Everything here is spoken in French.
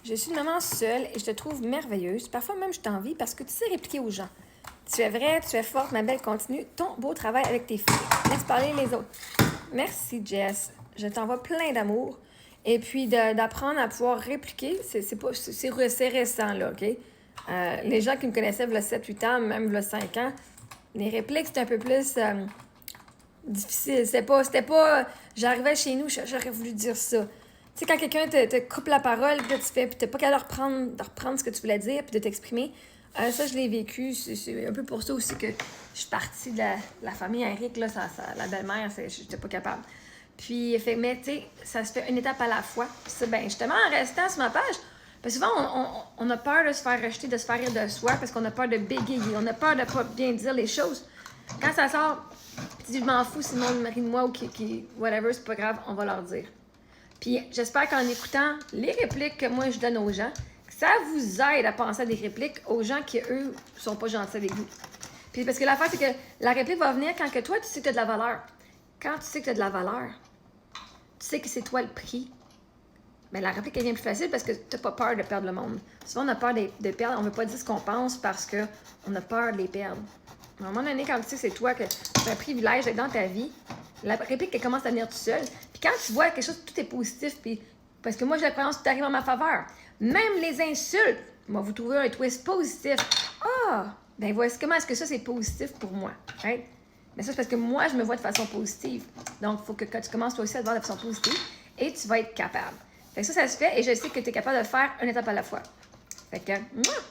Je suis une maman seule et je te trouve merveilleuse. Parfois même, je t'envie parce que tu sais répliquer aux gens. Tu es vraie, tu es forte, ma belle, continue ton beau travail avec tes filles. Laisse parler les autres. Merci, Jess. Je t'envoie plein d'amour. Et puis, d'apprendre à pouvoir répliquer, c'est récent, là, OK? Les gens qui me connaissaient il y a 7-8 ans, même il y a 5 ans, les répliques, c'était un peu plus difficile. C'était pas j'arrivais chez nous, j'aurais voulu dire ça. Tu sais, quand quelqu'un te coupe la parole, puis là, puis t'es pas capable de reprendre ce que tu voulais dire, puis de t'exprimer, ça, je l'ai vécu. C'est un peu pour ça aussi que je suis partie de la famille Henrique, là, la belle-mère, j'étais pas capable. Puis, mais tu sais, ça se fait une étape à la fois. Puis ça, ben, justement, en restant sur ma page, parce que souvent, on a peur de se faire rejeter, de se faire rire de soi, parce qu'on a peur de bégayer, on a peur de pas bien dire les choses. Quand ça sort, je m'en fous si le monde rit de moi ou whatever, c'est pas grave, on va leur dire. Puis j'espère qu'en écoutant les répliques que moi je donne aux gens, ça vous aide à penser à des répliques aux gens qui, eux, sont pas gentils avec vous. Puis parce que l'affaire, c'est que la réplique va venir quand que toi, tu sais que tu as de la valeur. Quand tu sais que tu as de la valeur, tu sais que c'est toi le prix. Mais la réplique elle vient plus facile parce que tu n'as pas peur de perdre le monde. Souvent, on a peur de perdre. On ne veut pas dire ce qu'on pense parce qu'on a peur de les perdre. À un moment donné, quand tu sais que c'est toi, que c'est un privilège d'être dans ta vie, la réplique, elle commence à venir tout seul. Puis quand tu vois quelque chose, tout est positif, puis parce que moi, j'ai la croyance que tout arrive en ma faveur. Même les insultes, moi, vous trouvez un twist positif. Ah! Ben voici comment est-ce que ça, c'est positif pour moi. Right? Mais ça, c'est parce que moi, je me vois de façon positive. Donc, il faut que quand tu commences toi aussi à te voir de façon positive, et tu vas être capable. Fait que ça se fait, et je sais que tu es capable de le faire une étape à la fois. Fait que, mouah!